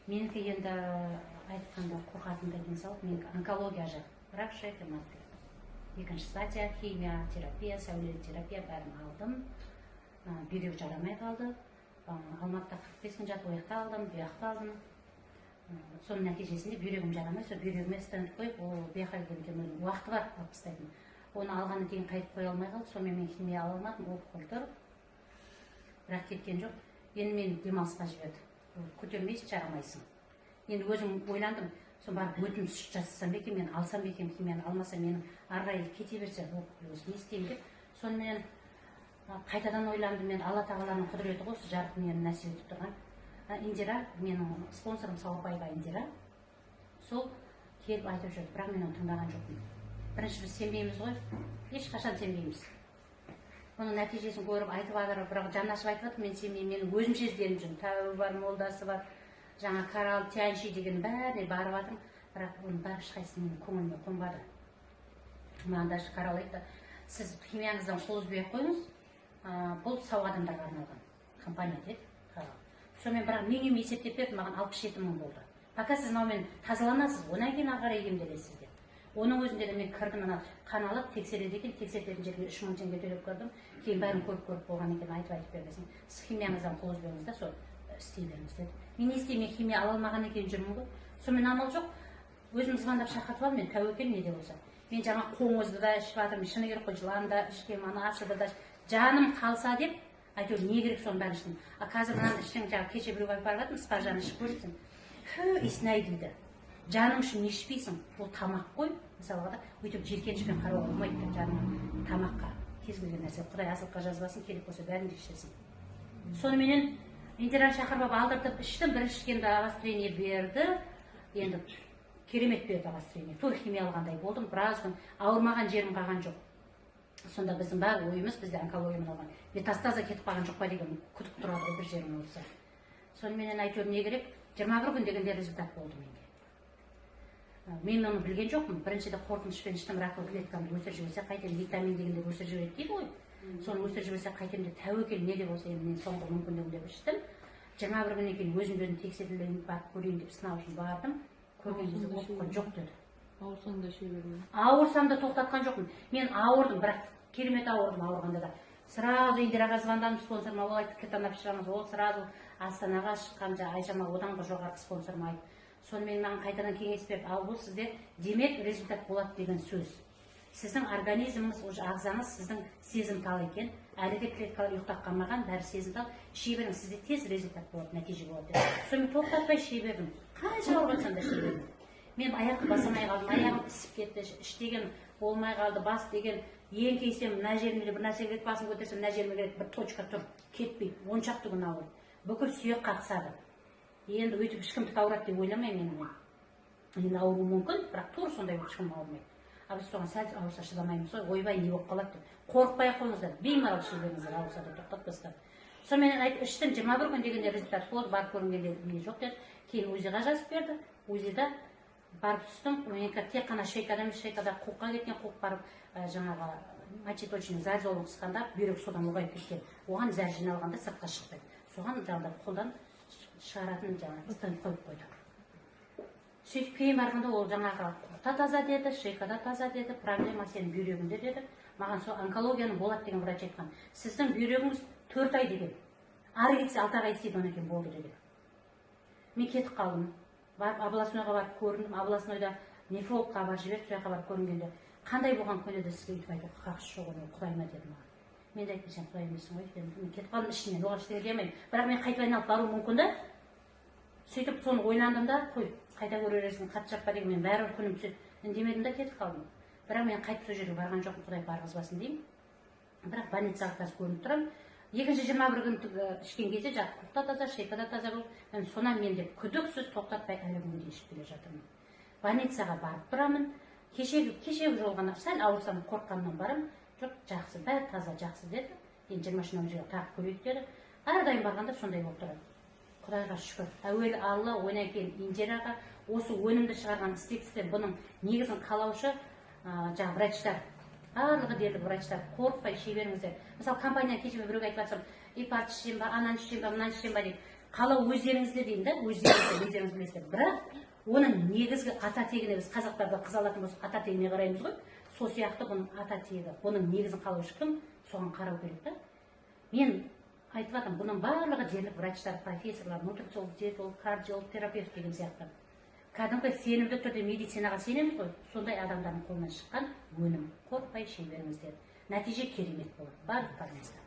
Менікі енді айтқанда қорқатындай денсаулық, менікі онкология жақ, рак ішек, гемофилия. Екінші стадия, химия, терапия, сәулелі терапия бәрін алдым. Бүйрек жарамай қалды. Алматыда 45 күн жатып ояқта алдым, бұяқта алдым. Соның нәтижесінде бүйрегім жарамай, сол бүйрегіме стенд қойып, ол бұяққа келген уақыты бар алып тастайтын. Оны алғаннан кейін қайтып қоя алмай қалды, сонымен мен химия ала алмадым, ол қойды. Бірақ кеткен жоқ. Енді мен демалысқа жіберді. Көтермейсің, жарамайсың. Енді өзім ойландым, сон барып өтінім жасасам ба екен, мен алсам ба екен химияны, алмаса менің ары қарай кете берсе, өзім не істеймін деп. Сонымен қайтадан ойландым, мен Алла тағаланың құдіреті ғой, осы жарық мені нәсіп етіп тұрған. Индира, менің спонсорым Салапаева Индира. Сол келіп айтып жүрді, бірақ мен оны тыңдаған жоқпын. Бірінші біз сенбейміз ғой, ешқашан сенбейміз. Оның нәтижесін көріп айтып жатыр, бірақ жаны ашып айтып жатыр, мен сенбеймін, менің өзімше ізденіп жүрмін. Тәуі бар, молдасы бар, жаңа Карал, Тянши деген бәріне барып жатырмын, бірақ оның бәрі ешқайсысы менің көңіліме қонбады. Маған даже Карал айтты, сіз химияңыздан қол үзбей қойыңыз, бұл сау адамдарға арналған компания деді Карал. Сонымен бірақ менің есептеп берді, маған 67 мың болды. Пока сіз мынаумен тазаланасыз, одан кейін ары қарай емделесіз деді. Оның өзінде де мен кірдім, ана қан алып тексереді екен, тексертетін жерге 3 мың теңге төлеп кірдім. Кейін бәрін көріп болған екен, айтып бердім. Сіз химияңыздан қол үзбеңіз да, сол істей беріңіз деді. Мен не істеймін, мен химия ала алмаған екен жүрмін ғой. Сонымен амал жоқ. Өзім звондап шақыртып алдым, мен тәуекел не де болса. Мен жаңа қоңызды да ішіп жатырмын, шыны керек қой, жылан да ішкем, ана асырды да жаным қалса деп, әйтеуір не керек соның бәрін іштім. Қазір мынаны ішсең, жаңа кеше біреу айтып бара жатырмын, спа жаны ішіп көрсін. Иснай дейді. Жаның үшін не ішпейсің? Ол тамақ қой, мысалға да, өйтіп желкеншікпен қарауға болмайды жаның тамаққа. Кез келген нәрсе, Құдай асылыққа жазбасын, керек болса бәрін ішесің. Соныменен Индираны шақырып алдыртып іштім, бір ішкенде обострение берді. Енді керемет берді обострение. Той химия алғандай болдым, біраз күн ауырмаған жерім қалған жоқ. Сонда біздің бар ойымыз, бізде онкологиямен алған. Метастаза кетіп қалған жоқ па деген күдік тұрады ғой бір жерім olsa. Соныменен әйтеуір не керек? 21 күн дегенде результат болды менде. Мен оны білген жоқпын. Біріншіде қорқынышпен іштім, раковый клеткамды өсіріп жіберсе қайтем, витамин дегенде өсіріп жібереді дейді ғой. Соны өсіріп жіберсе қайтем деп тәуекел не де болса енді мен соңғы мүмкіндігім деп іштім. 21 күннен кейін өзім тексерілейін, барып көрейін деп сынау үшін бардым. Көрген кезде оқыған жоқ деді. Ауырсаң да іше берме. Ауырсам да тоқтатқан жоқпын. Мен ауырдым, бірақ керемет ауырдым ауырғанда да. Сразу Индираға звондадым, спонсорыма ол айтты, кетанап шығамыз. Ол сразу Астанаға шыққан Айжама одан да жоғары спонсорыма айтты. Сонымен маған қайтадан кеңес берді. Ал бұл сізде демек результат болады деген сөз. Сіздің организміңіз, ағзаңыз сіздің сезімтал екен. Әлі де клеткалар ұйықтап қалмаған, бәрі сезімтал. Іше беріңіз, сізде тез результат болады, нәтиже болады. Сонымен тоқтатпай іше бердім. Қанша ауырғансам да іше бердім. Мен аяқты басамай қалдым, аяғым ісіп кетті, іштеген болмай қалды, бас деген еңкейсем, мына жеріме бір нәрсе керек, басын көтерсем, мына жеріме керек, бір точка тұр, кетпей, 10 шақты күн ауырды. Бүкіл сүйек қақсады. Енді өйтіп ешкімді ауырады деп ойламаймын мен. Енді ауыру мүмкін, бірақ тура сондай ешкім ауырмайды. Ал біз соған сәл ауырса шыдамаймыз ғой, ойбай не болып қалады деп. Қорықпай-ақ қойыңыздар, беймарал іше беріңіздер, ауырса да тоқтатпастан. Сонымен айтып іштім, 21 күн дегенде результат болды, барып көрінгенде не жоқ деді. Кейін УЗИ-ға жазып берді. УЗИ-да барып түстім, менікі тек қана шейкада емес, шейкада қуыққа кеткен, қуық барып жаңағы мочеточный зәр-золын қысқанда бүйрек содан ұлғайып кеткен. Оған зәр жиналғанда сыртқа шықпайды. Соған жаңағыдай қолдан шығаратын жаңағы стенд қойып қойды. Сөйтіп кейін барғанда ол жаңағы қуықта таза деді, шейкада таза деді, проблема сенің бүйрегіңде деді. Маған сол онкологияның болады деген врач айтқан. Сіздің бүйрегіңіз 4 ай деген. Ары кетсе 6 ай істейді, одан кейін болды деді. Мен кетіп қалдым. Барып областнойға барып көріндім, областнойда нефрологқа барып жіберіп, сол жаққа барып көрінгенде қандай болған күнде сізге өйтіп айтып қақысы жоқ, оны құдайыма деді маған. Мен де айтпын, сен құдай емессің ғой, мен кетіп қалдым ішінен, оған ештеңе демеймін. Бірақ мен қайтып айналып бару мүмкін да. Сөйтіп соны ойландым да, қой, қайта көрерсің, хат жаппа деген, мен бәрібір күнім түседі. Үндемедім да кетіп қалдым. Бірақ мен қайтып сол жерге барған жоқпын, құдай барғызбасын деймін. Бірақ больницаға қазір көрініп тұрамын. Екінші 21 күн ішкен кезде жатып қуықта таза, шейкада таза болып, сонан мен деп күдіксіз тоқтатпай әлі күнге дейін ішіп келе жатырмын. Больницаға барып тұрамын. Кешегі жол ғана сәл ауырсам қорыққаннан барамын. Жоқ, жақсы, бәрі таза, жақсы деді. Енді 23 жылға тағып көрейік деді. Әрдайым барғанда сондай болып тұрады. Құдайға шүкір. Әуелі Алла, одан кейін Индираға осы өнімді шығарған істексіздер, бұның негізін қалаушы жаңағы врачтар. Барлығы деді врачтар, қорықпай іше беріңіздер. Мысалы компания кеше біреуге айтып жатсам, ипарт ішсем ба, ананы ішсем ба, мынаны ішсем ба деп. қалау өздеріңізде деймін да, өздеріңіз білесіздер. Бірақ оның негізгі ата тегіне біз қазақтарда қыз алатын болсақ ата тегіне қараймыз ғой. Сол сияқты бұның ата тегі, бұның негізін қалаушы кім, соған қарау керек та. Мен айтып жатырмын, бұның барлығы дерлік врачтар, профессорлар, нутрициолог, диетолог, кардиолог, терапевт деген сияқты. Кәдімгі сенімді түрде медицинаға сенеміз ғой, сондай адамдардың қолынан шыққан өнім. Қорықпай шеберіңіздер. Нәтиже керемет болады. Барлықтарыңызда.